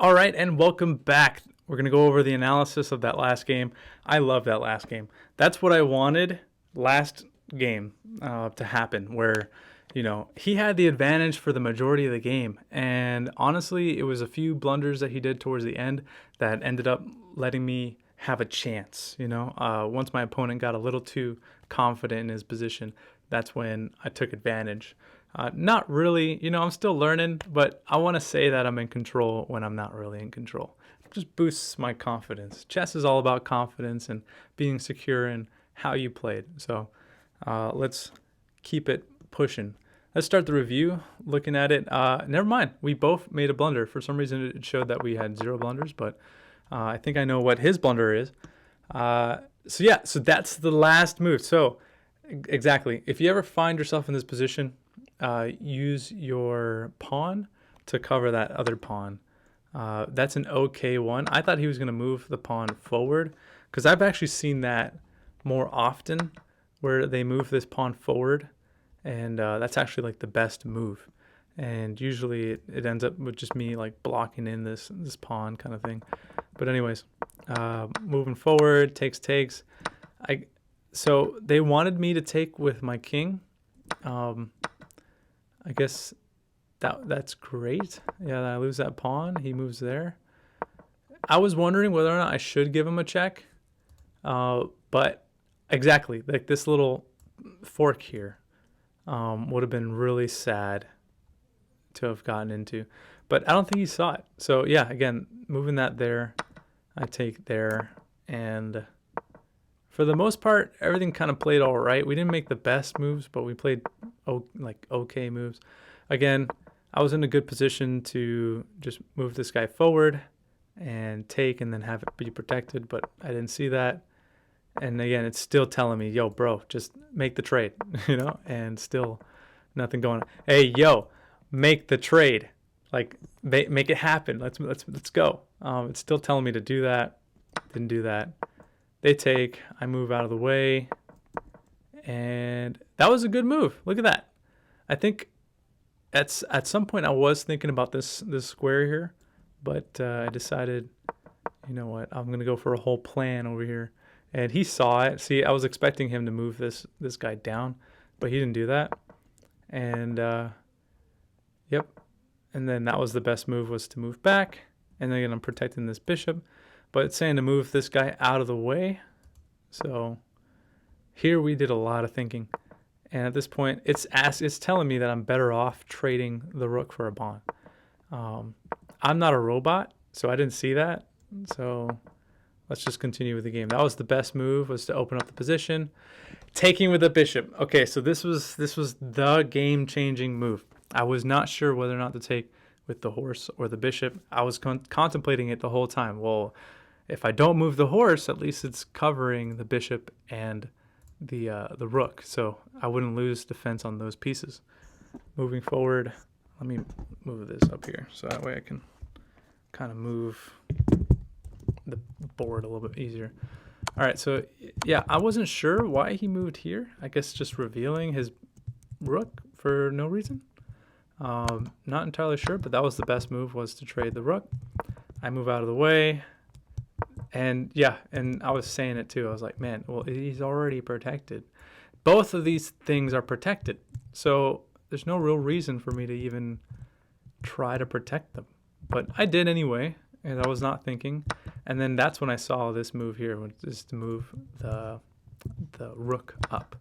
All right, and welcome back. We're going to go over the analysis of that last game. I love that last game. That's what I wanted last game to happen, where, he had the advantage for the majority of the game. And honestly, it was a few blunders that he did towards the end that ended up letting me have a chance. Once my opponent got a little too confident in his position, that's when I took advantage. Not really, I'm still learning, but I want to say that I'm in control when I'm not really in control. It just boosts my confidence. Chess is all about confidence and being secure in how you played. So let's keep it pushing. Let's start the review. Looking at it, never mind. We both made a blunder. For some reason, it showed that we had 0 blunders, but I think I know what his blunder is. So that's the last move. So exactly, if you ever find yourself in this position, use your pawn to cover that other pawn. That's an okay one. I thought he was going to move the pawn forward because I've actually seen that more often where they move this pawn forward, and that's actually like the best move. And usually it ends up with just me like blocking in this pawn kind of thing. But anyways, moving forward, takes. So they wanted me to take with my king. I guess that's great. Yeah, I lose that pawn. He moves there. I was wondering whether or not I should give him a check. But exactly, like this little fork here would have been really sad to have gotten into. But I don't think he saw it. So yeah, again, moving that there, I take there. And for the most part, everything kind of played all right. We didn't make the best moves, but we played okay moves. Again, I was in a good position to just move this guy forward and take and then have it be protected, but I didn't see that. And again, it's still telling me, yo, bro, just make the trade, and still nothing going on. Hey, yo, make the trade. Like, make it happen. Let's go. It's still telling me to do that. Didn't do that. They take, I move out of the way, and that was a good move. Look at that. I think at some point I was thinking about this square here, but I decided, you know what, I'm going to go for a whole plan over here. And he saw it. See, I was expecting him to move this guy down, but he didn't do that. And, yep. And then that was the best move, was to move back. And then I'm protecting this bishop. But it's saying to move this guy out of the way. So here we did a lot of thinking. And at this point, it's telling me that I'm better off trading the rook for a pawn. I'm not a robot, so I didn't see that. So let's just continue with the game. That was the best move, was to open up the position. Taking with the bishop. Okay, so this was the game-changing move. I was not sure whether or not to take with the horse or the bishop. I was contemplating it the whole time. Well, if I don't move the horse, at least it's covering the bishop and the rook, so I wouldn't lose defense on those pieces. Moving forward, let me move this up here so that way I can kind of move the board a little bit easier. All right, so yeah, I wasn't sure why he moved here. I guess just revealing his rook for no reason. Not entirely sure, but that was the best move, was to trade the rook. I move out of the way. And yeah, and I was saying it too. I was like, man, well, he's already protected. Both of these things are protected. So there's no real reason for me to even try to protect them. But I did anyway, and I was not thinking. And then that's when I saw this move here, which is to move the rook up.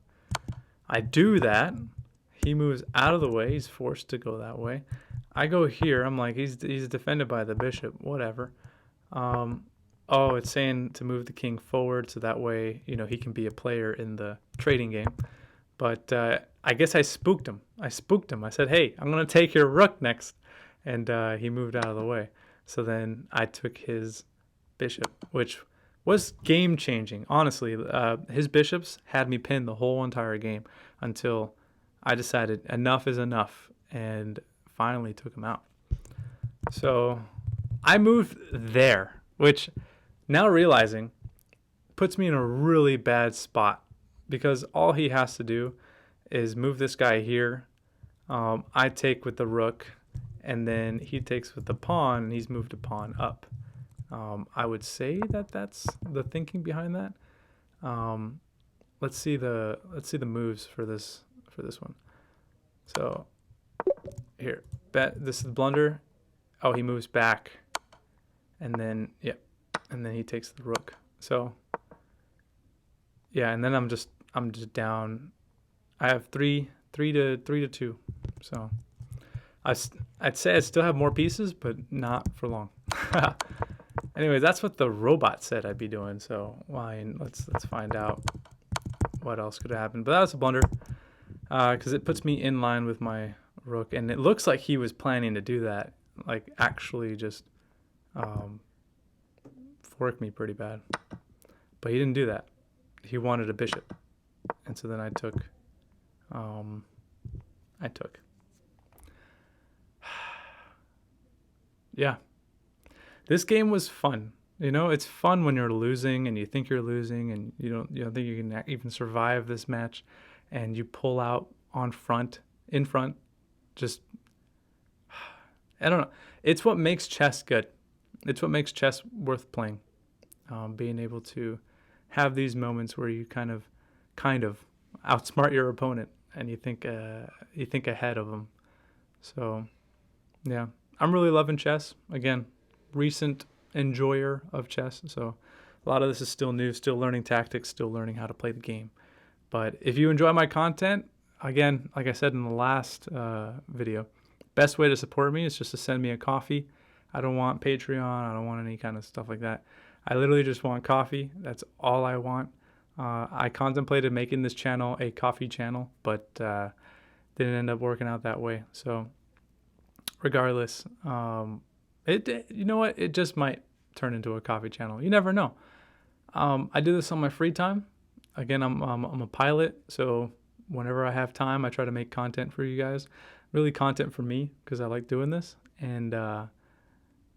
I do that. He moves out of the way. He's forced to go that way. I go here. I'm like, he's defended by the bishop. Whatever. Oh, it's saying to move the king forward so that way, he can be a player in the trading game. But I guess I spooked him. I said, hey, I'm going to take your rook next. And he moved out of the way. So then I took his bishop, which was game-changing. Honestly, his bishops had me pinned the whole entire game until I decided enough is enough and finally took him out. So I moved there, which, now realizing, puts me in a really bad spot because all he has to do is move this guy here. I take with the rook, and then he takes with the pawn, and he's moved a pawn up. I would say that that's the thinking behind that. Let's see the moves for this one. So here, bet this is the blunder. Oh, he moves back, and then and then he takes the rook. So yeah, and then I'm just down. I have 3 to 2. So I'd say I still have more pieces, but not for long. Anyway, that's what the robot said I'd be doing. So let's find out what else could have happened. But that was a blunder because it puts me in line with my rook, and it looks like he was planning to do that, like actually just fork me pretty bad. But he didn't do that. He wanted a bishop, and so then I took. Yeah, this game was fun. You know, it's fun when you're losing and you think you're losing and you don't think you can even survive this match, and you pull out in front. Just, I don't know. It's what makes chess good. It's what makes chess worth playing. Being able to have these moments where you kind of outsmart your opponent and you think ahead of them. So, yeah, I'm really loving chess. Again, recent enjoyer of chess. So a lot of this is still new, still learning tactics, still learning how to play the game. But if you enjoy my content, again, like I said in the last video, best way to support me is just to send me a coffee. I don't want Patreon. I don't want any kind of stuff like that. I literally just want coffee. That's all I want. I contemplated making this channel a coffee channel, but didn't end up working out that way. So regardless, you know what? It just might turn into a coffee channel. You never know. I do this on my free time. Again, I'm a pilot, so whenever I have time, I try to make content for you guys. Really content for me because I like doing this. And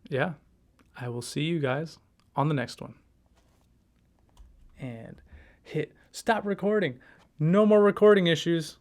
yeah, I will see you guys on the next one. And hit stop recording. No more recording issues.